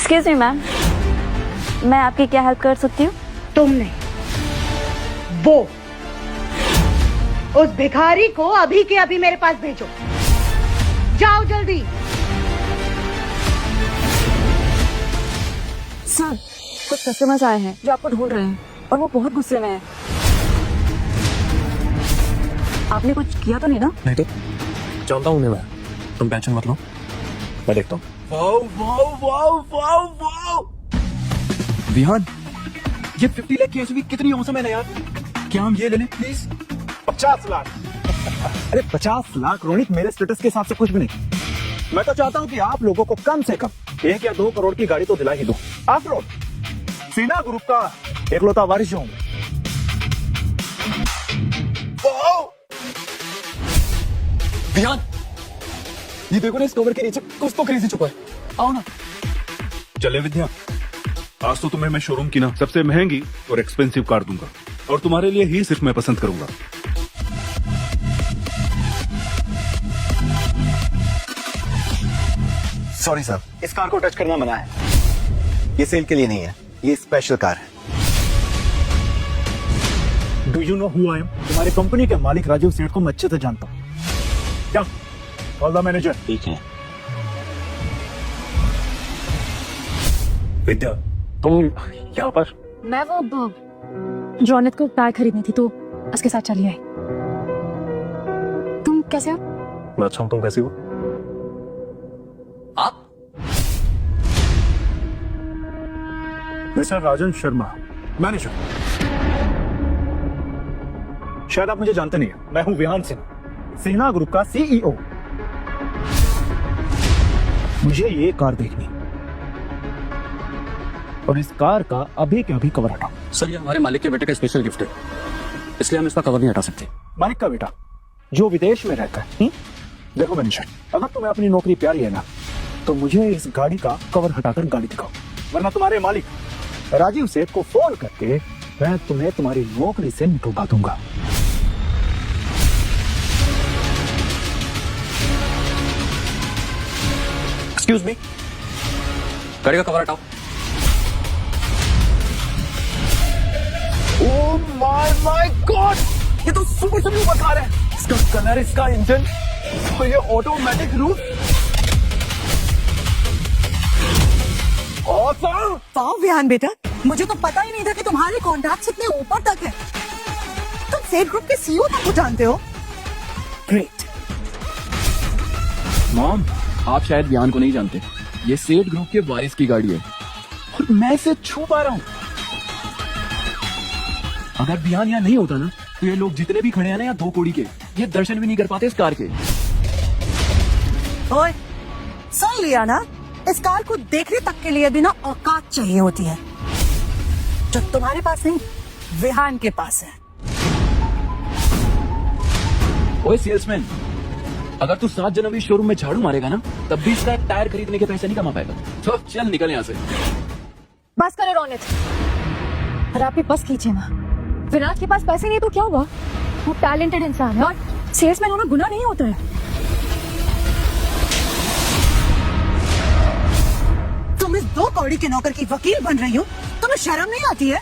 Excuse me ma'am, मैं आपकी क्या हेल्प कर सकती हूँ? तुमने वो उस भिखारी को अभी के अभी मेरे पास भेजो। जाओ जल्दी। सर, कुछ कस्टमर्स आए हैं जो आपको ढूंढ रहे हैं और वो बहुत गुस्से में हैं। आपने कुछ किया तो नहीं ना? नहीं तो जानता हूँ मैं, तुम टेंशन मत लो, मैं देखता हूँ। Wow wow wow wow wow Vihaan, ये 50 लाख की एसयूवी कितनी औसम है ना यार। क्या हम ये ले लें प्लीज? 50 लाख अरे 50 लाख रोनित, मेरे स्टेटस के हिसाब से कुछ भी नहीं। मैं तो चाहता हूँ कि आप लोगों को कम से कम 1 या 2 करोड़ की गाड़ी तो दिला ही दो। आफ्टर ऑल सीना ग्रुप का एकलौता वारिस हूँ। विहान, ये देखो ना, इस कवर के नीचे कुछ तो खरीद चुका है। आओ ना। चले विद्या, आज तो तुम्हें मैं शोरूम की ना सबसे महंगी और एक्सपेंसिव कार दूंगा और तुम्हारे लिए ही सिर्फ मैं पसंद करूंगा। सॉरी सर, इस कार को टच करना मना है। ये सेल के लिए नहीं है, ये स्पेशल कार है। Do you know who I am? तुम्हारी कंपनी के मालिक राजीव सेठ को मैं अच्छे से जानता हूँ। क्या? Call the manager. ठीक है। विद्या, तुम यहाँ पर? मैं वो रौनक को कार खरीदनी थी तो उसके साथ चली आई। तुम कैसे हो? मैं अच्छा हूँ, तुम कैसी हो? आप? Mister Rajan Sharma, manager. शायद आप मुझे जानते नहीं हैं। मैं हूं विहान सिंह, सेना ग्रुप का सीईओ। मुझे ये कार देखनी और इस कार का अभी के अभी कवर हटाओ। सर, ये हमारे मालिक के बेटे का स्पेशल गिफ्ट है, इसलिए हम इसका कवर नहीं हटा सकते। मालिक का बेटा जो विदेश में रहता है। देखो मैनेजर, अगर तुम्हें अपनी नौकरी प्यारी है ना, तो मुझे इस गाड़ी का कवर हटाकर गाड़ी दिखाओ, वरना तुम्हारे मालिक राजीव सेठ को फोन करके मैं तुम्हें तुम्हारी नौकरी से निकलवा दूंगा। एक्सक्यूज मी, गाड़ी का कवर हटाओ। ओह माय गॉड, ये तो सुपर सुपर कार है। इसका कलर, इसका इंजन और ये ऑटोमेटिक रूफ। ऑसम! वाह विहान बेटा, मुझे तो पता ही नहीं था कि तुम्हारे कॉन्टैक्ट इतने ऊपर तक है। तुम सेठ ग्रुप के सीईओ तक को जानते हो। ग्रेट। मॉम, आप शायद विहान को नहीं जानते, ये सेठ ग्रुप के वारिस की गाड़ी है और मैं इसे छू पा रहा हूँ। अगर विहान यहाँ नहीं होता ना, तो ये लोग जितने भी खड़े हैं ना यहाँ 2 कौड़ी के, ये दर्शन भी नहीं कर पाते इस कार के। ओए, सुन लिया ना, इस कार को देखने तक के लिए भी ना औकात चाहिए होती है, जो तुम्हारे पास नहीं, विहान के पास है। ओए सेल्समैन, अगर तू 7 जन्म इस शोरूम में झाड़ू मारेगा ना, तब भी इसका एक टायर खरीदने के पैसे नहीं कमा पाएगा। तो चल निकल यहाँ से। बस करे रौनक, और आप भी बस कीजिए ना। विराट के पास पैसे नहीं तो क्या हुआ? वो टैलेंटेड इंसान है और सेल्समैन होना गुनाह नहीं होता है। तुम इस 2 कौड़ी के नौकर की वकील बन रही हो, तुम्हें शर्म नहीं आती है?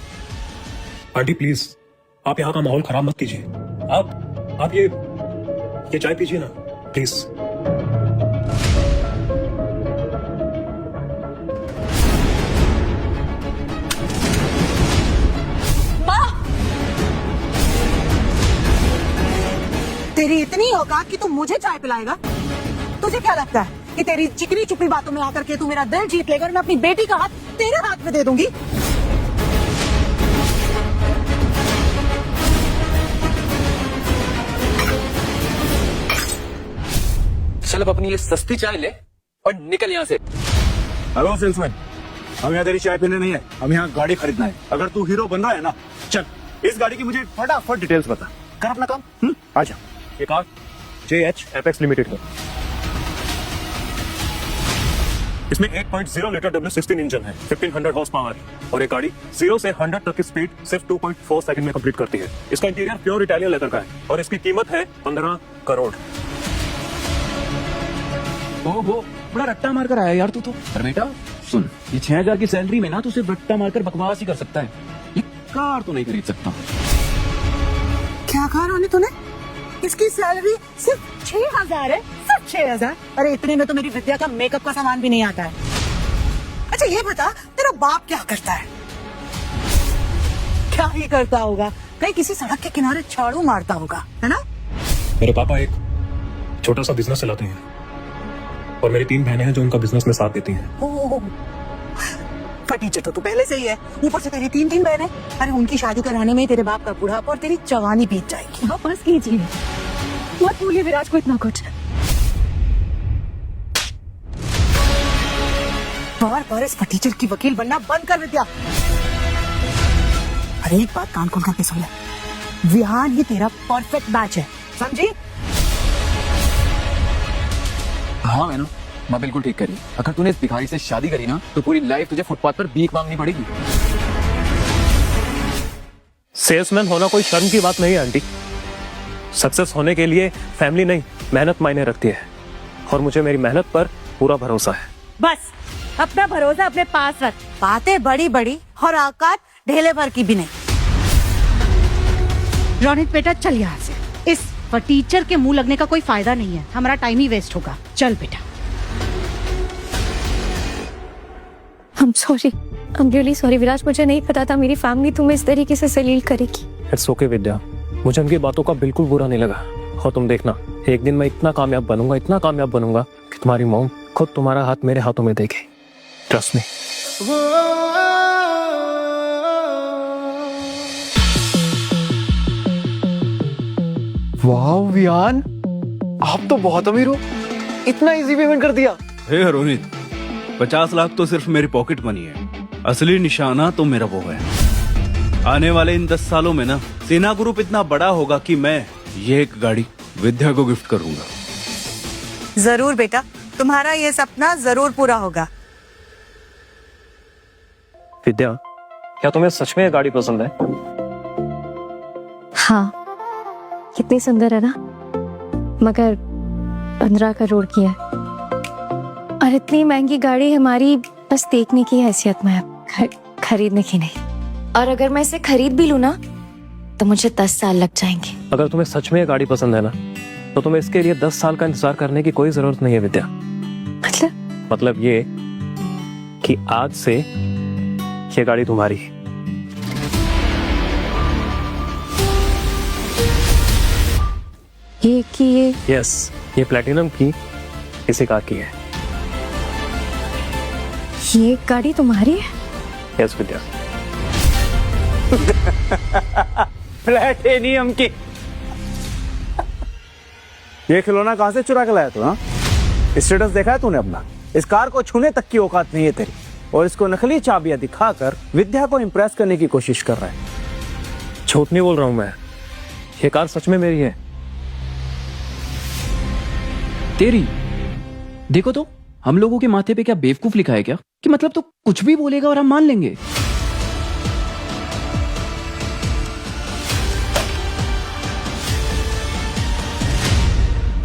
आंटी प्लीज, आप यहाँ का माहौल खराब मत कीजिए। आप ये चाय पीजिए ना प्लीज। तेरी इतनी औकात कि तू मुझे चाय पिलाएगा? तुझे क्या लगता है कि तेरी चिकनी चुपड़ी बातों में आकर के तू मेरा दिल जीत लेगा और मैं अपनी बेटी का हाथ तेरे हाथ में दे दूंगी? चल अब अपनी ये सस्ती चाय ले और निकल यहाँ से। हेलो सेल्समैन, हम यहाँ तेरी चाय पीने नहीं है, हम यहाँ गाड़ी खरीदना है। अगर तू हीरो बन रहा है ना, चल इस गाड़ी की मुझे फटाफट डिटेल्स बता। कर अपना काम। आजा। ये कार JH एपेक्स लिमिटेड का, इसमें 8.0 लीटर W16 इंजन है, 1500 हॉर्स पावर, और ये गाड़ी 0 से 100 तक की स्पीड सिर्फ 2.4 सेकंड में कंप्लीट करती है। इसका इंटीरियर प्योर इटालियन लेदर का है और इसकी कीमत है 15 करोड़। ओहो, बड़ा रट्टा मार कर आया यार तू तो। पर बेटा सुन, ये 6,000 की सैलरी में ना तू सिर्फ रट्टा मारकर बकवास ही कर सकता है। ये कार तो नहीं खरीद सकता। क्या कहा रोनी तूने? इसकी सैलरी सिर्फ 6,000 है? सिर्फ 6,000? अरे इतने में तो मेरी विद्या का मेकअप का सामान भी नहीं आता है। अच्छा ये बता, तेरा बाप क्या करता है? क्या ही करता होगा? कहीं किसी सड़क के किनारे झाड़ू मारता होगा, है ना? मेरे पापा एक छोटा सा बिजनेस चलाते हैं और मेरी 3 बहनें हैं जो उनका बिजनेस में साथ देती हैं। ओह, फटीचर तो तू पहले से ही है, ऊपर से तेरी 3 बहनें। अरे उनकी शादी कराने में तेरे बाप का बुढ़ापा और तेरी जवानी बीत जाएगी। हाँ बस कीजिए, मत बोलिए विराज को इतना कुछ। बार इस फटीचर की वकील बनना बंद कर विद्या। अरे एक बात कान खोल करके सुन ले, विहान ही तेरा परफेक्ट मैच है, समझी? हाँ मैंने माँ बिल्कुल ठीक करी। अगर तूने इस भिखारी से शादी करी ना तो पूरी लाइफ तुझे फुटपाथ पर भीख मांगनी पड़ेगी। सेल्समैन होना कोई शर्म की बात नहीं है आंटी। सक्सेस होने के लिए फैमिली नहीं, मेहनत मायने रखती है और मुझे मेरी मेहनत पर पूरा भरोसा है। बस अपना भरोसा अपने पास रख। बातें बड़ी बड़ी और औकात ढेले भर की भी नहीं। रोनित बेटा चल यहाँ से। इस टीचर के मुंह लगने का कोई फायदा नहीं है, हमारा टाइम ही वेस्ट होगा। चल बेटा। I'm sorry, I'm really sorry विराज, मुझे नहीं पता था मेरी फैमिली तुम्हें इस तरीके से सलील करेगी। इट्स ओके विद्या, मुझे उनकी बातों का बिल्कुल बुरा नहीं लगा। और तुम देखना, एक दिन मैं इतना कामयाब बनूंगा कि तुम्हारी मॉम खुद तुम्हारा हाथ मेरे हाथों में देखे। Trust me. वाह विहान, आप तो बहुत अमीर हो, इतना इजी पेमेंट कर दिया। हे रोनित, 50 लाख तो सिर्फ मेरी पॉकेट मनी है, असली निशाना तो मेरा वो है। आने वाले इन 10 सालों में ना सेना ग्रुप इतना बड़ा होगा कि मैं ये एक गाड़ी विद्या को गिफ्ट करूंगा। जरूर बेटा, तुम्हारा ये सपना जरूर पूरा होगा। विद्या, क्या तुम्हें सच में ये गाड़ी पसंद है? हाँ, कितनी सुंदर है ना, मगर 15 करोड़ की है और इतनी महंगी गाड़ी हमारी बस देखने की हैसियत में है, खरीदने की नहीं। और अगर मैं इसे खरीद भी लूं ना तो मुझे 10 साल लग जाएंगे। अगर तुम्हें सच में ये गाड़ी पसंद है ना तो तुम्हें इसके लिए 10 साल का इंतजार करने की कोई जरूरत नहीं है विद्या। मतलब ये कि आज से ये गाड़ी तुम्हारी है। ये यस, ये प्लैटिनम की इसी कार की है। ये गाड़ी तुम्हारी है? यस विद्या। प्लैटिनियम की। ये खिलौना कहां से चुरा के लाया तू? हाँ, स्टेटस देखा है तूने अपना? इस कार को छूने तक की औकात नहीं है तेरी, और इसको नकली चाबियां दिखाकर विद्या को इंप्रेस करने की कोशिश कर रहा है। झूठ नहीं बोल रहा हूं मैं, ये कार सच में मेरी है। तेरी? देखो तो हम लोगों के माथे पे क्या बेवकूफ लिखा है क्या, कि मतलब तो कुछ भी बोलेगा और हम मान लेंगे।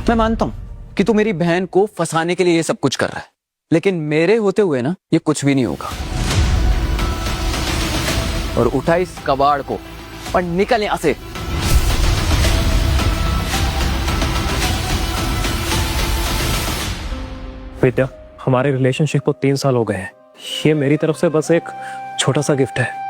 मैं मानता हूं कि तू मेरी बहन को फंसाने के लिए ये सब कुछ कर रहा है, लेकिन मेरे होते हुए ना ये कुछ भी नहीं होगा। और उठा इस कबाड़ को और निकल यहां से। विद्या, हमारे रिलेशनशिप को 3 साल हो गए हैं। ये मेरी तरफ से बस एक छोटा सा गिफ्ट है।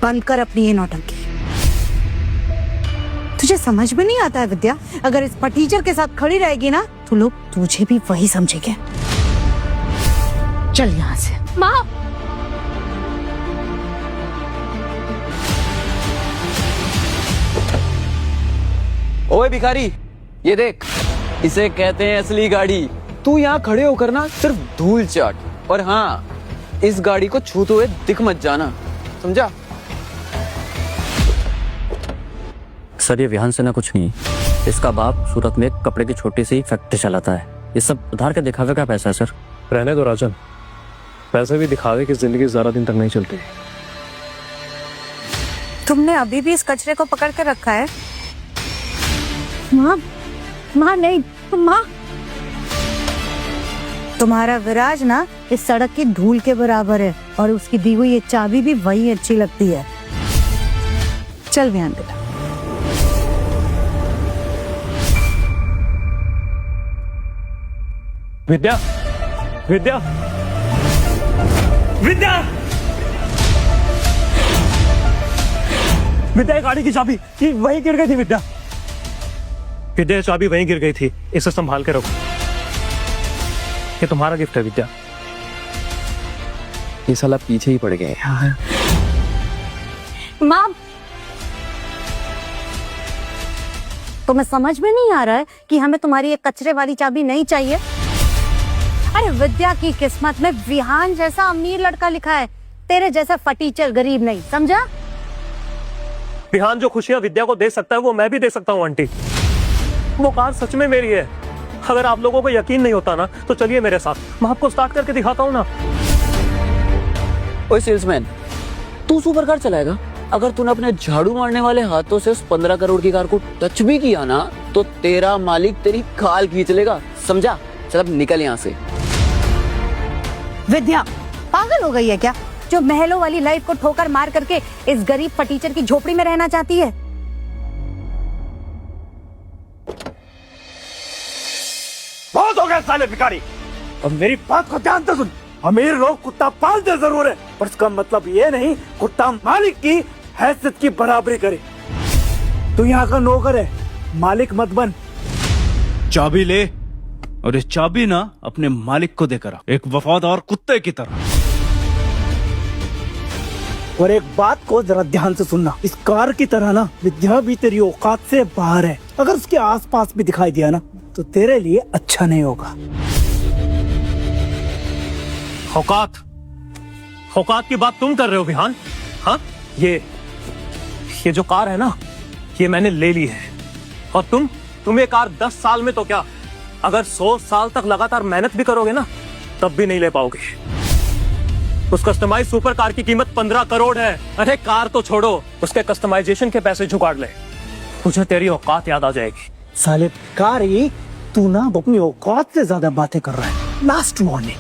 बंद कर अपनी ये नौटंकी। तुझे समझ में नहीं आता है विद्या, अगर इस टीचर के साथ खड़ी रहेगी ना तो लोग तुझे भी वही समझेंगे। चल यहाँ से। माँ, ओए भिखारी, ये देख, इसे कहते हैं असली गाड़ी। तू यहाँ खड़े होकर ना सिर्फ धूल चाट, और हाँ, इस गाड़ी को छूते हुए दिख मत जाना, समझा? सर, ये विहान से ना कुछ नहीं। इसका बाप सूरत में एक कपड़े की छोटी सी फैक्ट्री चलाता है। ये सब उधार के दिखावे का पैसा है सर। रहने दो राजन, वैसे भी दिखावे की जिंदगी ज्यादा दिन तक नहीं चलती। तुमने अभी भी इस कचरे को पकड़ कर रखा है? माँ, माँ नहीं, माँ। तुम्हारा विराज ना इस सड़क की धूल के बराबर है और उसकी दी हुई ये चाबी भी वही अच्छी लगती है। चल ध्यान दे। विद्या, विद्या, विद्या, विद्या, गाड़ी की चाबी वहीं गिर गई थी। विद्या, विद्या, चाबी वहीं गिर गई थी, इसे संभाल के रखो। ये तुम्हारा गिफ्ट है विद्या। ये साला पीछे ही पड़ गया। माँ, तुम्हें समझ में नहीं आ रहा है कि हमें तुम्हारी ये कचरे वाली चाबी नहीं चाहिए? अरे विद्या की किस्मत में विहान जैसा अमीर लड़का लिखा है, तेरे जैसा फटीचर गरीब नहीं, समझा? विहान जो खुशियां विद्या को दे सकता है वो मैं भी दे सकता हूँ आंटी। वो कार सच में मेरी है। अगर आप लोगों को यकीन नहीं होता ना तो चलिए मेरे साथ, मैं आपको स्टार्ट करके दिखाता हूँ ना। ओए सेल्समैन, तू सुपर कार चलाएगा? अगर तूने अपने झाड़ू मारने वाले हाथों से उस 15 करोड़ की कार को टच भी किया ना तो तेरा मालिक तेरी खाल खींच लेगा, समझा? चल अब निकल यहाँ से। विद्या पागल हो गई है क्या, जो महलों वाली लाइफ को ठोकर मार करके इस गरीब फटीचर की झोपड़ी में रहना चाहती है? बहुत हो गया साले भिखारी, अब मेरी बात को ध्यान से सुन। अमीर लोग कुत्ता पालते जरूर है, पर इसका मतलब ये नहीं कुत्ता मालिक की हैसियत की बराबरी करे। तू यहाँ का नौकर है, मालिक मत बन। चाबी ले और इस चाबी ना अपने मालिक को देकर आ, एक वफादार कुत्ते की तरह। और एक बात को जरा ध्यान से सुनना, इस कार की तरह ना विद्या भी तेरी औकात से बाहर है। अगर उसके आसपास भी दिखाई दिया ना तो तेरे लिए अच्छा नहीं होगा। औकात, औकात की बात तुम कर रहे हो विहान? हाँ, ये जो कार है ना ये मैंने ले ली है, और तुम ये कार 10 साल में तो क्या, अगर 100 साल तक लगातार मेहनत भी करोगे ना तब भी नहीं ले पाओगे। उस कस्टमाइज सुपर कार की कीमत 15 करोड़ है। अरे कार तो छोड़ो, उसके कस्टमाइजेशन के पैसे जुगाड़ ले, तुझे तेरी औकात याद आ जाएगी। साले भिखारी, तू ना अपनी औकात से ज्यादा बातें कर रहा है। लास्ट वार्निंग,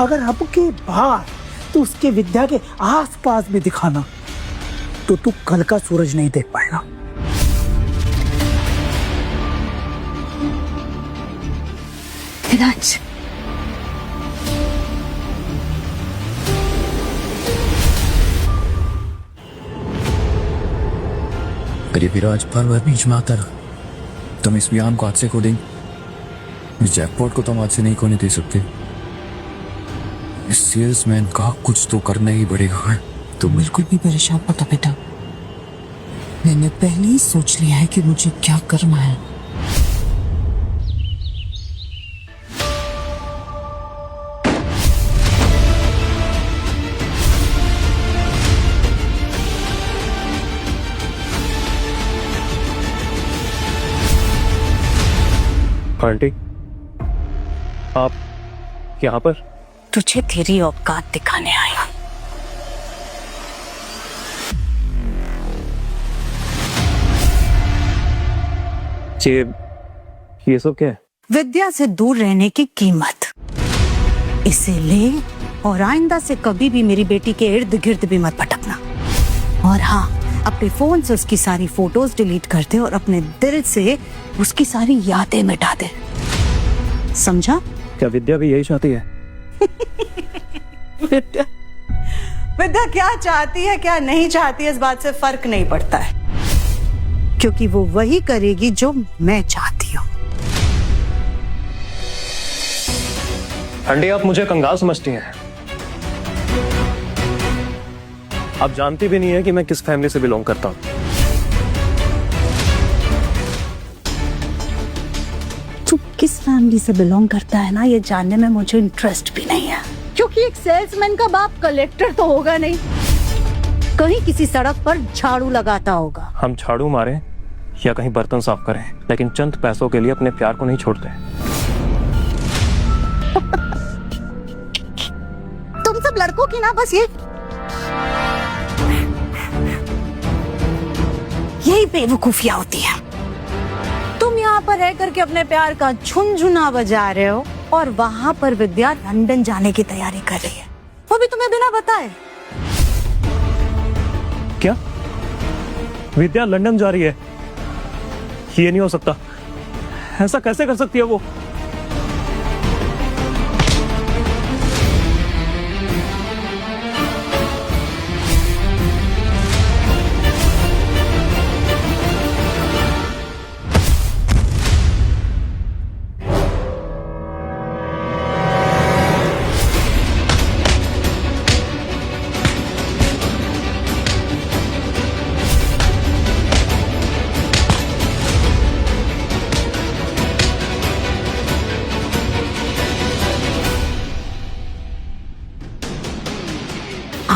अगर अब के बाद तू उसके विद्या के आसपास भी दिखाना तो तू कल का सूरज नहीं देख पाएगा। विराज, अरे विराज, बार बार बीच में आता रहा। तुम इस विहान को हाथ से खोदेंगे, इस जैकपॉट को तुम हाथ से नहीं खोने दे सकते। इस सेल्समैन का कुछ तो करना ही पड़ेगा। तुम बिल्कुल भी परेशान मत हो बेटा, मैंने पहले ही सोच लिया है कि मुझे क्या करना है। आंटी, आप यहाँ पर? तुझे तेरी औकात दिखाने आई हूं। ये सब क्या है? विद्या से दूर रहने की कीमत। इसे ले और आइंदा से कभी भी मेरी बेटी के इर्द गिर्द भी मत भटकना। और हाँ, अपने फोन से उसकी सारी फोटोज डिलीट कर दे और अपने दिल से उसकी सारी यादें मिटा दे, समझा? क्या विद्या भी यही चाहती है? विद्या क्या चाहती है क्या नहीं चाहती है इस बात से फर्क नहीं पड़ता है, क्योंकि वो वही करेगी जो मैं चाहती हूँ। आंटी, आप मुझे कंगाल समझती हैं। आप जानती भी नहीं है कि मैं किस फैमिली से बिलोंग करता हूँ। तू किस फैमिली से बिलोंग करता है ना, ये जानने में मुझे इंटरेस्ट भी नहीं है, क्योंकि एक सेल्समैन का बाप कलेक्टर तो होगा नहीं, कहीं किसी सड़क पर झाड़ू लगाता होगा। हम झाड़ू मारें या कहीं बर्तन साफ करें, लेकिन चंद पैसों के लिए अपने प्यार को नहीं छोड़ते। तुमसे बाकी ना बस यही बेवकूफियां होती है। तुम यहाँ पर रह करके अपने प्यार का झुनझुना बजा रहे हो और वहां पर विद्या लंदन जाने की तैयारी कर रही है, वो भी तुम्हें बिना बताए। क्या विद्या लंदन जा रही है? ये नहीं हो सकता, ऐसा कैसे कर सकती है वो?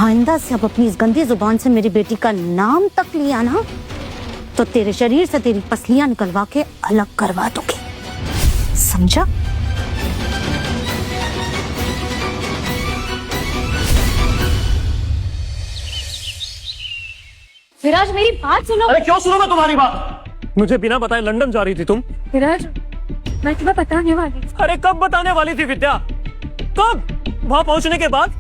आइंदा से अब अपनी इस गंदी जुबान से मेरी बेटी का नाम तक लिया ना तो तेरे शरीर से तेरी पसलियां निकलवा के अलग करवा दूंगी, समझा? विराज मेरी बात सुनो। अरे क्यों सुनो मैं तुम्हारी बात? मुझे बिना बताए लंदन जा रही थी तुम? विराज मैं तुम्हें बताने वाली थी। अरे कब बताने वाली थी विद्या? कब? वहां पहुंचने के बाद?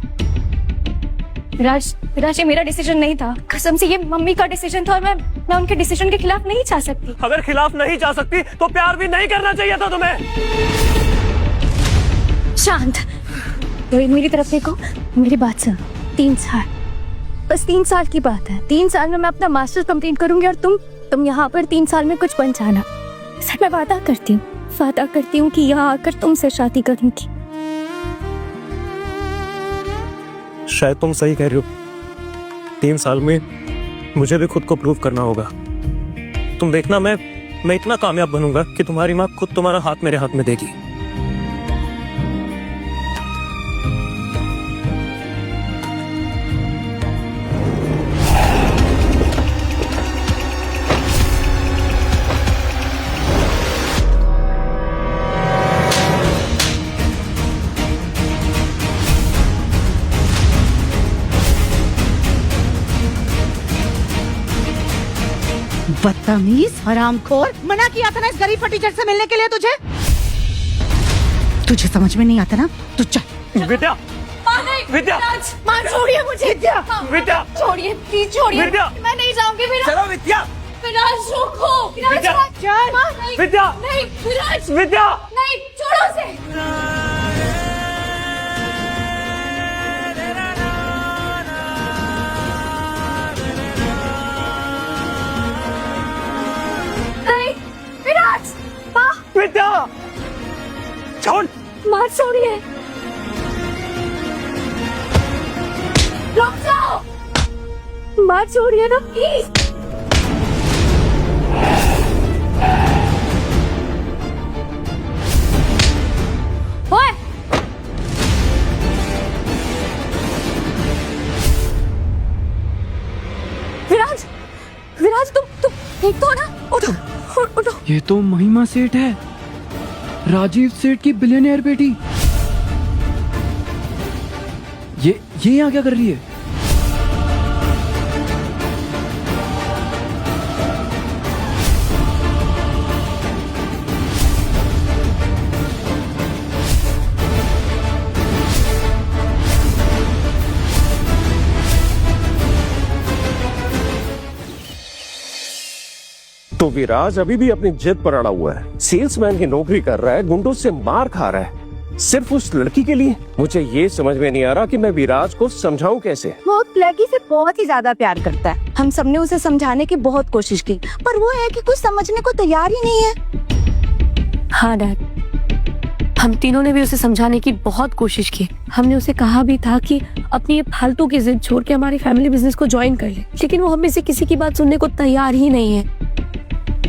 विराज विराज ये मेरा डिसीजन नहीं था, कसम से ये मम्मी का डिसीजन था और मैं उनके डिसीजन के खिलाफ नहीं जा सकती। अगर खिलाफ नहीं जा सकती तो प्यार भी नहीं करना चाहिए था तुम्हें। शांत, मेरी तरफ देखो, मेरी बात सुनो। 3 साल, बस 3 साल की बात है। 3 साल में मैं अपना मास्टर्स कंप्लीट करूंगी और तुम यहाँ पर 3 साल में कुछ बन जाना। सर मैं वादा करती हूँ कि यहाँ आकर तुमसे शादी करूंगी। शायद तुम सही कह रही हो, 3 साल में मुझे भी खुद को प्रूव करना होगा। तुम देखना, मैं इतना कामयाब बनूंगा कि तुम्हारी माँ खुद तुम्हारा हाथ मेरे हाथ में देगी। बदतमीज, हरामखोर, मना किया था ना इस गरीब फटीचर से मिलने के लिए तुझे समझ में नहीं आता ना? तो चल। विद्या, विद्या, मां छोड़िए मुझे। विद्या, छोड़िए प्लीज, छोड़िए। विद्या, मैं नहीं जाऊंगी। चलो विद्या, विराज रोको। विद्या, नहीं, विद्या, नहीं विराज, विद्या, नहीं, छोड़ो उसे। नहीं विराज, माँ, विद्या, छोड़। माँ छोड़िए, रुक जाओ। माँ छोड़िए ना प्लीज। ओए, विराज, विराज तुम ठीक तो हो ना? उठो, उठो। ये तो महिमा सेठ है, राजीव सेठ की बिलियनियर बेटी। ये यहाँ क्या कर रही है? तो विराज अभी भी अपनी जिद पर अड़ा हुआ है, सेल्समैन की नौकरी कर रहा है, गुंडों से मार खा रहा है, सिर्फ उस लड़की के लिए। मुझे ये समझ में नहीं आ रहा कि मैं विराज को समझाऊं कैसे। वो लड़की से बहुत ही ज्यादा प्यार करता है। हम सबने उसे समझाने की बहुत कोशिश की, पर वो है कि कुछ समझने को तैयार ही नहीं है। हाँ डैड, हम तीनों ने भी उसे समझाने की बहुत कोशिश की। हमने उसे कहा भी था कि अपनी ये फालतू की जिद छोड़ के हमारी फैमिली बिजनेस को ज्वाइन कर ले, लेकिन वो हम में से किसी की बात सुनने को तैयार ही नहीं है।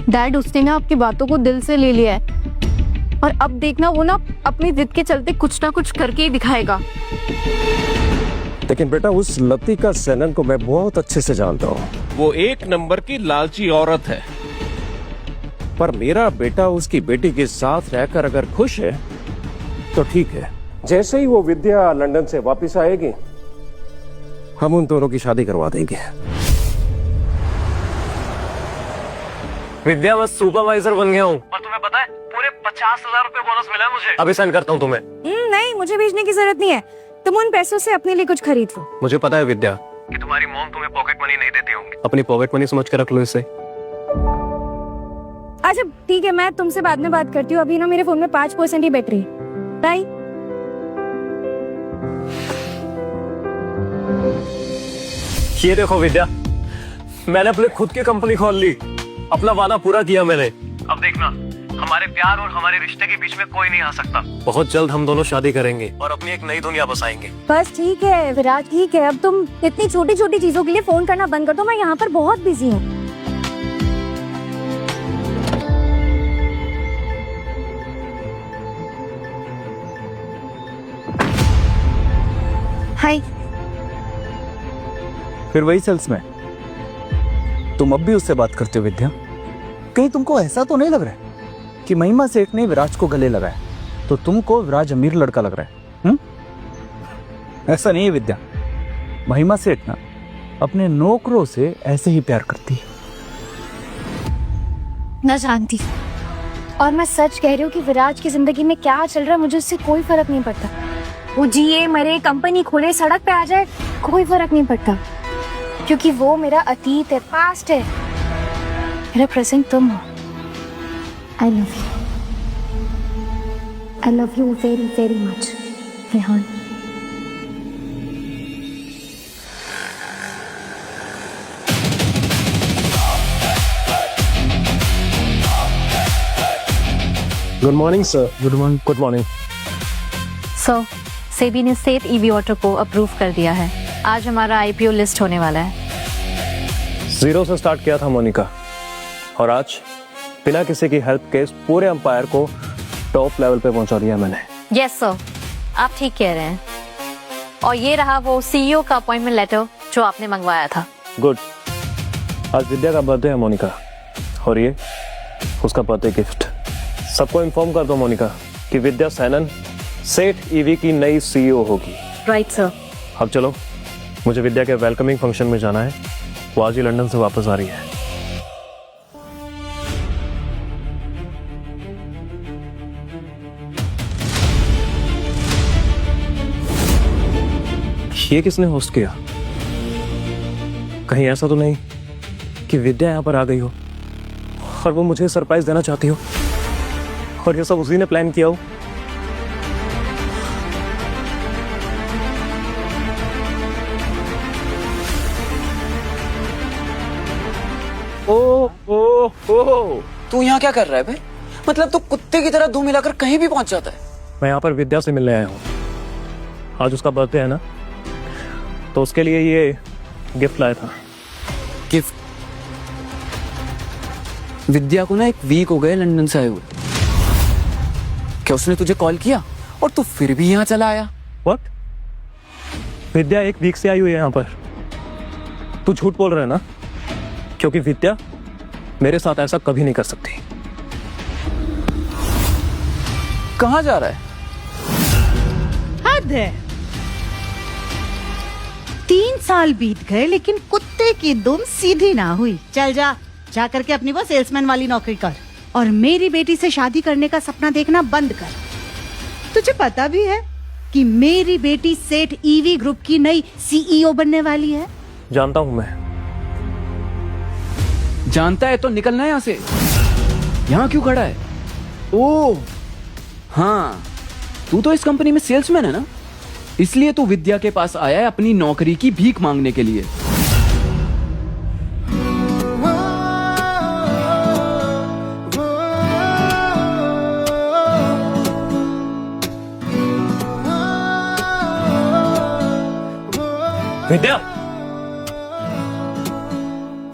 डैड, उसने ना आपकी बातों को दिल से ले लिया है और अब देखना वो ना अपनी जिद के चलते कुछ ना कुछ करके ही दिखाएगा। लेकिन बेटा, उस लतिका सेनन को मैं बहुत अच्छे से जानता हूँ। वो 1 नंबर की लालची औरत है। पर मेरा बेटा उसकी बेटी के साथ रहकर अगर खुश है तो ठीक है। जैसे ही वो विद्या लंदन से वापस आएगी हम उन दोनों की शादी करवा देंगे। विद्या, मैं सुपरवाइजर बन गया हूँ और तुम्हें पता है पूरे 50,000 रुपए बोनस मिला है मुझे। अभी सेंड करता हूँ तुम्हें। नहीं, मुझे भेजने की जरूरत नहीं है। तुम उन पैसों से अपने लिए कुछ खरीद लो। मुझे पता है विद्या कि तुम्हारी मॉम तुम्हें पॉकेट मनी नहीं देती होंगी। अपनी पॉकेट मनी समझ के रख लो इसे। अच्छा ठीक है, मैं तुमसे बाद में बात करती हूँ। अभी ना मेरे फोन में 5% ही बैटरी है। बाय। ये देखो विद्या, मैंने अपने खुद की कंपनी खोल ली। अपना वादा पूरा किया मैंने। अब देखना, हमारे प्यार और हमारे रिश्ते के बीच में कोई नहीं आ सकता। बहुत जल्द हम दोनों शादी करेंगे और अपनी एक नई दुनिया बसाएंगे। बस ठीक है विराट, ठीक है। अब तुम इतनी छोटी छोटी चीजों के लिए फोन करना बंद कर दो। मैं यहाँ पर बहुत बिजी हूँ। हाय। फिर वही सेल्समैन, तुम अब भी उससे बात करते हो विद्या? कहीं तुमको ऐसा तो नहीं लग रहा है कि महिमा सेठ ने विराज को गले लगाया तो तुमको विराज अमीर लड़का लग रहा है? ऐसा नहीं है विद्या। महिमा सेठ ना अपने नौकरों से ऐसे ही प्यार करती है। न जानती, और मैं सच कह रही हूँ कि विराज की जिंदगी में क्या चल रहा है मुझे उससे कोई फर्क नहीं पड़ता। वो जिए मरे, कंपनी खोले, सड़क पे आ जाए, कोई फर्क नहीं पड़ता, क्योंकि वो मेरा अतीत है, पास्ट है। मेरा प्रेजेंट तुम हो। I love you. I love you very very much Rehan. Good morning sir. Good morning. Good morning. So SEBI ने सेठ ईवी ऑटो को अप्रूव कर दिया है। आज हमारा आईपीओ लिस्ट होने वाला है। 0 से स्टार्ट किया था मोनिका, और आज बिना किसी की हेल्प के इस पूरे अंपायर को टॉप लेवल पे पहुंचा दिया मैंने। यस सर, आप ठीक कह रहे हैं। और ये रहा वो सीईओ का अपॉइंटमेंट लेटर जो आपने मंगवाया था। गुड। आज विद्या का बर्थडे है मोनिका, और ये उसका बर्थडे गिफ्ट। सबको इन्फॉर्म कर दो मोनिका कि विद्या सैनन सेठ ईवी की नई सीईओ होगी। Right sir. अब चलो, मुझे विद्या के वेलकमिंग फंक्शन में जाना है। वो आज ही लंदन से वापस आ रही है। ये किसने होस्ट किया? कहीं ऐसा तो नहीं कि विद्या यहां पर आ गई हो और वो मुझे सरप्राइज देना चाहती हो और ये सब उसी ने प्लान किया हो? तू यहाँ क्या कर रहा है भाई? मतलब तू कुत्ते की तरह धूम मिलाकर कहीं भी पहुंच जाता है। मैं यहाँ पर विद्या से मिलने आया हूँ। आज उसका बर्थडे है ना, तो उसके लिए ये गिफ्ट लाया था। गिफ्ट? विद्या को ना 1 वीक हो गए लंदन से आए हुए। क्या उसने तुझे कॉल किया और तू फिर भी यहाँ चला आया? व्हाट? विद्या 1 वीक से आई हुई है यहाँ पर। तू झूठ बोल रहा है ना? क्योंकि विद्या मेरे साथ ऐसा कभी नहीं कर सकती। कहाँ जा रहा है? हद है। 3 साल बीत गए लेकिन कुत्ते की दुम सीधी ना हुई। चल जा करके अपनी वो सेल्समैन वाली नौकरी कर और मेरी बेटी से शादी करने का सपना देखना बंद कर। तुझे पता भी है कि मेरी बेटी सेठ ईवी ग्रुप की नई सीईओ बनने वाली है? जानता हूं मैं। जानता है तो निकलना है यहाँ से। यहाँ क्यों खड़ा है? ओह हाँ, तू तो इस कंपनी में सेल्समैन है ना, इसलिए तू विद्या के पास आया है अपनी नौकरी की भीख मांगने के लिए। विद्या,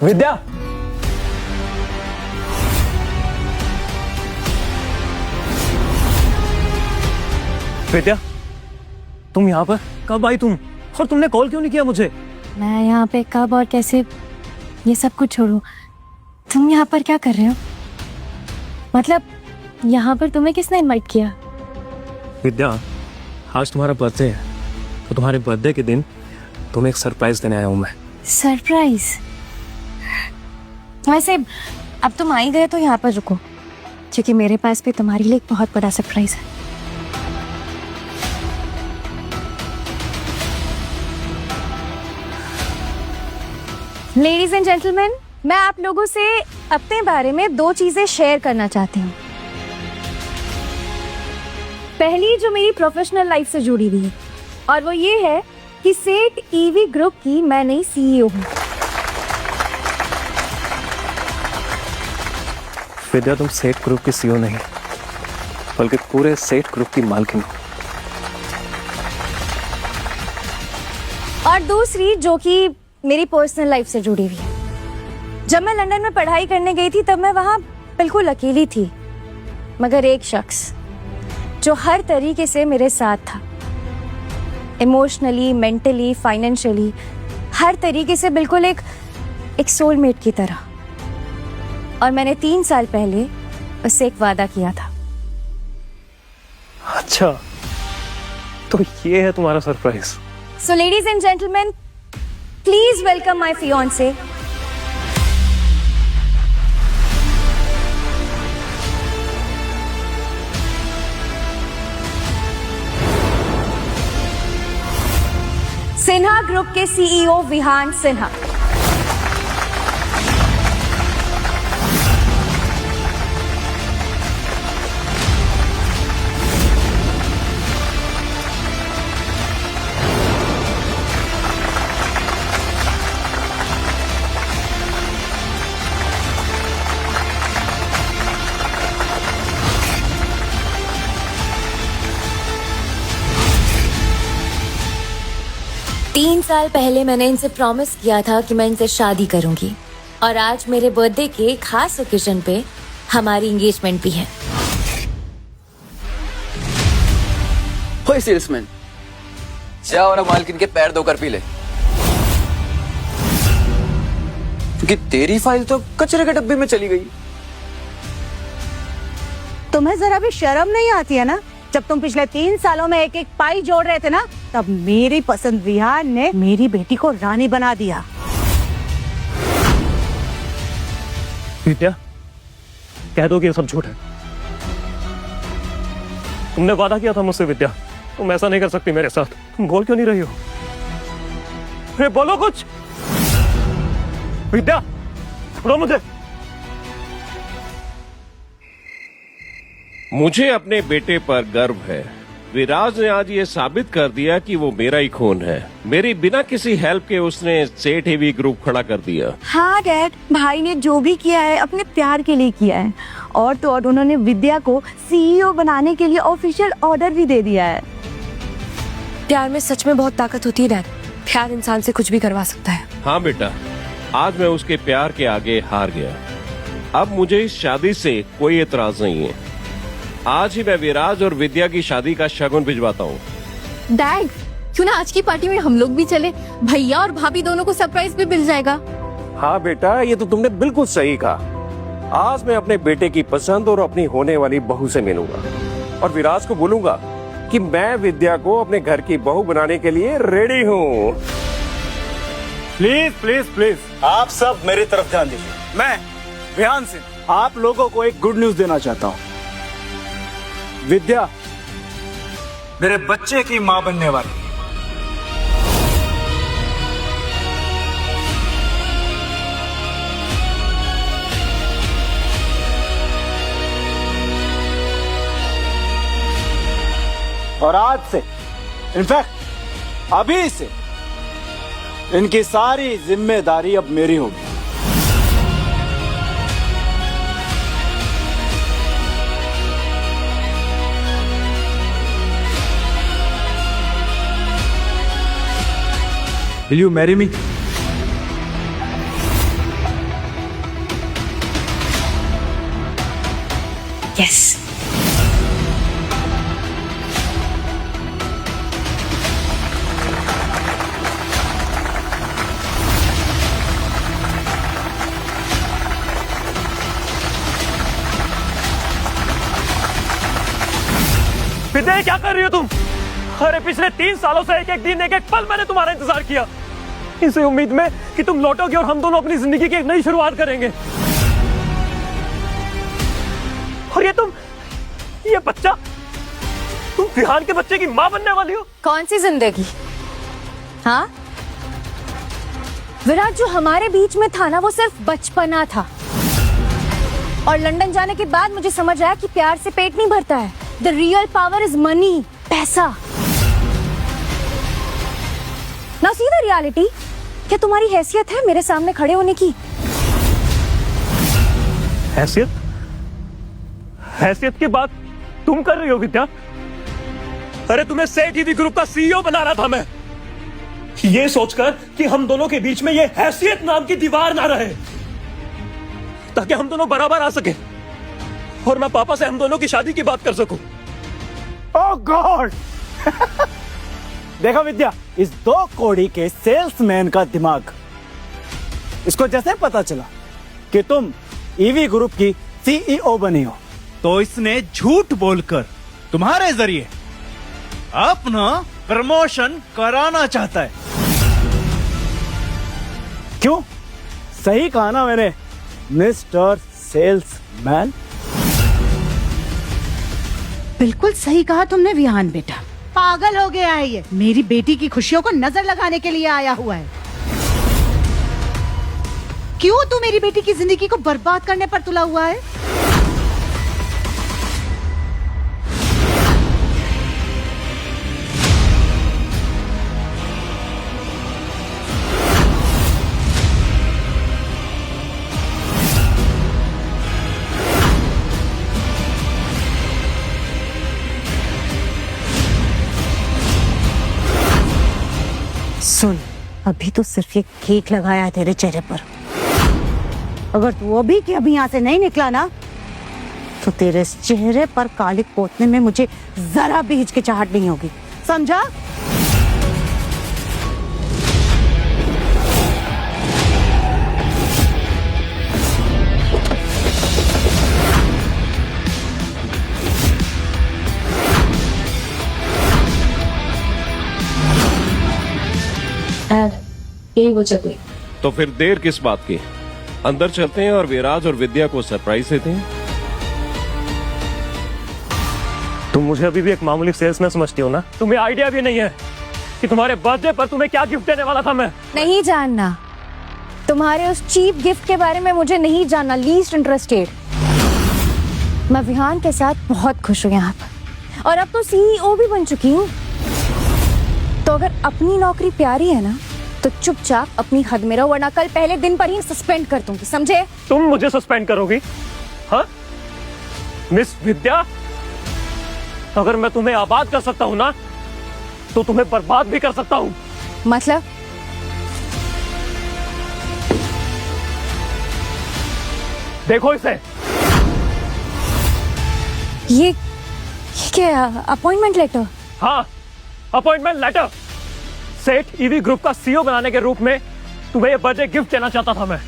विद्या, विद्या, तुम यहाँ पर कब आई तुम? और तुमने कॉल क्यों नहीं किया मुझे? मैं यहाँ पे कब और कैसे, ये सब कुछ छोड़ो। तुम यहाँ पर क्या कर रहे हो? मतलब यहाँ पर तुम्हें किसने इनवाइट किया? विद्या, आज तुम्हारा बर्थडे है, तो तुम्हारे बर्थडे के दिन तुम्हें एक सरप्राइज देने आया हूं मैं। सरप्राइज? वैसे अब तुम आ ही गए तो यहाँ पर रुको, क्योंकि मेरे पास भी तुम्हारे लिए एक बहुत बड़ा सरप्राइज है। लेडीज एंड जेंटलमैन, मैं आप लोगों से अपने बारे में 2 चीजें शेयर करना चाहती हूँ। पहली जो मेरी प्रोफेशनल लाइफ से जुड़ी हुई है, और वो ये है कि सेठ ईवी ग्रुप की मैं नई सीईओ हूँ। विद्या, तुम सेठ ग्रुप की सीईओ नहीं, बल्कि पूरे सेठ ग्रुप की मालकिन हो। और दूसरी जो कि मेरी पर्सनल लाइफ से जुड़ी हुई है। जब मैं लंदन में पढ़ाई करने गई थी तब मैं वहां बिल्कुल अकेली थी, मगर एक शख्स जो हर तरीके से मेरे साथ था, इमोशनली, मेंटली, फाइनेंशियली, हर तरीके से बिल्कुल एक सोलमेट की तरह। और मैंने 3 साल पहले उससे एक वादा किया था। अच्छा, तो ये है तुम्हारा surprise. So ladies and gentleman, please welcome my fiancee Sinha group के सीईओ विहान सिन्हा। तीन साल पहले मैंने इनसे प्रॉमिस किया था कि मैं इनसे शादी करूंगी, और आज मेरे बर्थडे के खास ओकेजन पे हमारी एंगेजमेंट भी है। ओए सेल्समैन, जा और मालकिन के पैर धोकर पी ले, क्योंकि तेरी फाइल तो कचरे के डब्बे में चली गई। तुम्हें जरा भी शर्म नहीं आती है ना? जब तुम पिछले 3 सालों में एक पाई जोड़ रहे थे ना, तब मेरी पसंद विहान ने मेरी बेटी को रानी बना दिया। विद्या, कह दो कि ये सब झूठ है। तुमने वादा किया था मुझसे विद्या, तुम ऐसा नहीं कर सकती मेरे साथ। तुम बोल क्यों नहीं रही हो? अरे बोलो कुछ। विद्या, छोड़ो मुझे। मुझे अपने बेटे पर गर्व है। विराज ने आज ये साबित कर दिया कि वो मेरा ही खून है। मेरी बिना किसी हेल्प के उसने सेठ ईवी ग्रुप खड़ा कर दिया। हाँ डैड, भाई ने जो भी किया है अपने प्यार के लिए किया है, और तो और उन्होंने विद्या को सीईओ बनाने के लिए ऑफिशियल ऑर्डर भी दे दिया है। प्यार में सच में बहुत ताकत होती है डैड। प्यार इंसान से कुछ भी करवा सकता है। हाँ बेटा, आज मैं उसके प्यार के आगे हार गया। अब मुझे इस शादी से कोई एतराज नहीं है। आज ही मैं विराज और विद्या की शादी का शगुन भिजवाता हूँ। डैड, क्यों ना आज की पार्टी में हम लोग भी चले? भैया और भाभी दोनों को सरप्राइज भी मिल जाएगा। हाँ बेटा, ये तो तुमने बिल्कुल सही कहा। आज मैं अपने बेटे की पसंद और अपनी होने वाली बहू से मिलूंगा, और विराज को बोलूंगा कि मैं विद्या को अपने घर की बहू बनाने के लिए रेडी हूँ। प्लीज प्लीज प्लीज, आप सब मेरी तरफ ध्यान दीजिए। मैं विहान सिंह आप लोगों को एक गुड न्यूज देना चाहता हूँ। विद्या मेरे बच्चे की मां बनने वाली। और आज से, इनफैक्ट अभी से, इनकी सारी जिम्मेदारी अब मेरी होगी। Will you marry me? Yes. विद्या, क्या कर रही हो तुम? अरे पिछले 3 सालों से एक एक दिन, एक एक पल मैंने तुम्हारा इंतजार किया। इसी उम्मीद में कि तुम लौटोगे और हम दोनों अपनी जिंदगी की एक नई शुरुआत करेंगे। और ये बच्चा, तुम विहान के बच्चे की मां बनने वाली हो। कौन सी जिंदगी? हाँ विराट, जो हमारे बीच में था ना वो सिर्फ बचपना था। और लंदन जाने के बाद मुझे समझ आया कि प्यार से पेट नहीं भरता है। The real power is money, पैसा। Now see the reality. क्या तुम्हारी हैसियत है मेरे सामने खड़े होने की? हैसियत की बात तुम कर रही हो विद्या? अरे तुम्हें सेठ ईवी ग्रुप का सीईओ बनाना था मैं, ये सोचकर कि हम दोनों के बीच में ये हैसियत नाम की दीवार ना रहे, ताकि हम दोनों बराबर आ सके और मैं पापा से हम दोनों की शादी की बात कर सकूं। ओह गॉड! देखो विद्या, इस 2 कौड़ी के सेल्समैन का दिमाग। इसको जैसे पता चला कि तुम ईवी ग्रुप की सीईओ बनी हो, तो इसने झूठ बोलकर तुम्हारे जरिए अपना प्रमोशन कराना चाहता है। क्यों? सही कहा ना मैंने, मिस्टर सेल्समैन? बिल्कुल सही कहा तुमने विहान बेटा। पागल हो गया है ये, मेरी बेटी की खुशियों को नजर लगाने के लिए आया हुआ है। क्यों तू मेरी बेटी की जिंदगी को बर्बाद करने पर तुला हुआ है? सुन, अभी तो सिर्फ ये केक लगाया है तेरे चेहरे पर। अगर तू अभी के अभी यहाँ से नहीं निकला ना, तो तेरे इस चेहरे पर कालिक पोतने में मुझे जरा भी हिचकिचाहट नहीं होगी, समझा? यही वो जगह। तो फिर देर किस बात की, अंदर चलते हैं और विराज और विद्या को सरप्राइज देते हैं। तुम मुझे अभी भी एक मामूली सेल्समैन समझती हो ना? तुम्हें आइडिया भी नहीं है कि तुम्हारे बर्थडे पर तुम्हें क्या गिफ्ट देने वाला था मैं। नहीं जानना, तुम्हारे उस चीप गिफ्ट के बारे में मुझे नहीं जानना, लीस्ट इंटरेस्टेड। मैं विहान के साथ बहुत खुश हूँ यहाँ पर, और अब तो सीईओ भी बन चुकी हूँ। तो अगर अपनी नौकरी प्यारी है ना, तो चुपचाप अपनी हद में रहो, वरना कल पहले दिन पर ही सस्पेंड कर दूंगी, समझे? तुम मुझे सस्पेंड करोगी? हाँ मिस विद्या, अगर मैं तुम्हें आबाद कर सकता हूँ ना, तो तुम्हें बर्बाद भी कर सकता हूँ। मतलब? देखो इसे। ये क्या अपॉइंटमेंट लेटर? हाँ, अपॉइंटमेंट लेटर। सेठ ईवी ग्रुप का सीईओ बनाने के रूप में तुम्हें ये बर्थडे गिफ्ट देना चाहता था मैं,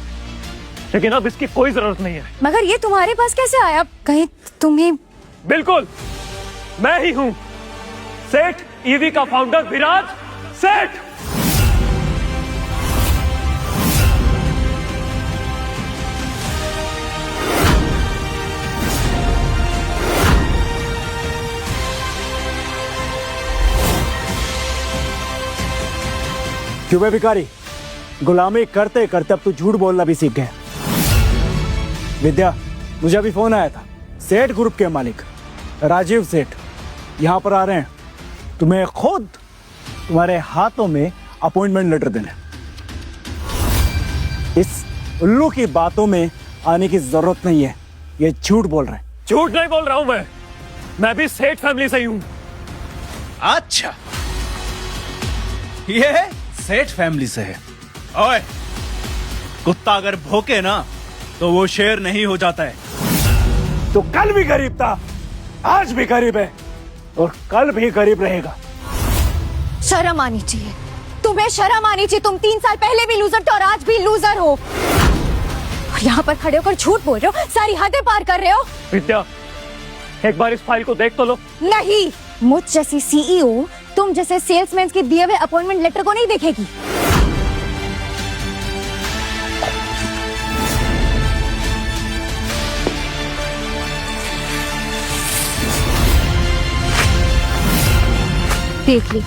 लेकिन अब इसकी कोई जरूरत नहीं है। मगर ये तुम्हारे पास कैसे आया? कहीं तुम्हें? बिल्कुल, मैं ही हूं सेठ ईवी का फाउंडर विराज सेठ। क्यों बे भिखारी, गुलामी करते करते अब तू झूठ बोलना भी सीख गया। विद्या, मुझे अभी फोन आया था, सेठ ग्रुप के मालिक राजीव सेठ यहाँ पर आ रहे हैं तुम्हें खुद तुम्हारे हाथों में अपॉइंटमेंट लेटर देने। इस उल्लू की बातों में आने की जरूरत नहीं है, ये झूठ बोल रहे हैं। झूठ नहीं बोल रहा हूं मैं भी सेठ फैमिली से ही हूं। अच्छा, ये सेठ फैमिली से है। ओए, कुत्ता अगर भौंके ना तो वो शेर नहीं हो जाता है। तो कल भी गरीब था, आज भी गरीब है और कल भी गरीब रहेगा। शर्म आनी चाहिए, तुम्हें शर्म आनी चाहिए। तुम 3 साल पहले भी लूजर थे और आज भी लूजर हो। और यहाँ पर खड़े होकर झूठ बोल रहे हो, सारी हदें पार कर रहे हो। विद्या, एक बार इस फाइल को देख तो लो। नहीं, मुझ जैसी सीईओ तुम जैसे सेल्समैन के दिए हुए अपॉइंटमेंट लेटर को नहीं देखेगी। देख ली।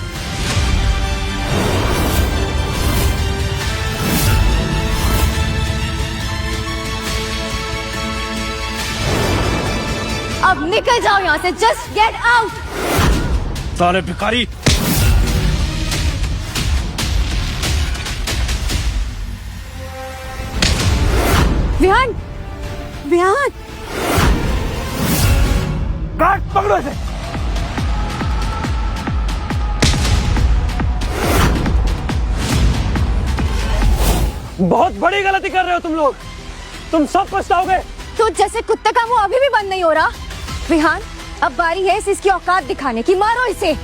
अब निकल जाओ यहाँ से, जस्ट गेट आउट। साले भिखारी। विहान, विहान, गार्ड पकड़ो इसे। बहुत बड़ी गलती कर रहे हो तुम लोग, तुम सब पछताओगे। तो जैसे कुत्ते का मुंह अभी भी बंद नहीं हो रहा। विहान, अब बारी है इसकी औकात दिखाने की, मारो इसे।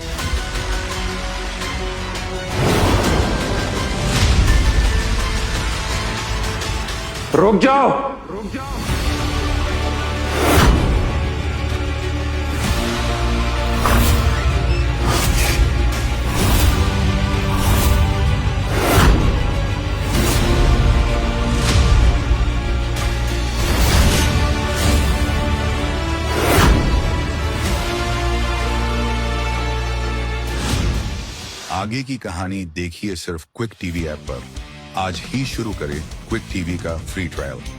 रुक जाओ। आगे की कहानी देखिए सिर्फ क्विक टीवी ऐप पर। आज ही शुरू करें क्विक टीवी का फ्री ट्रायल।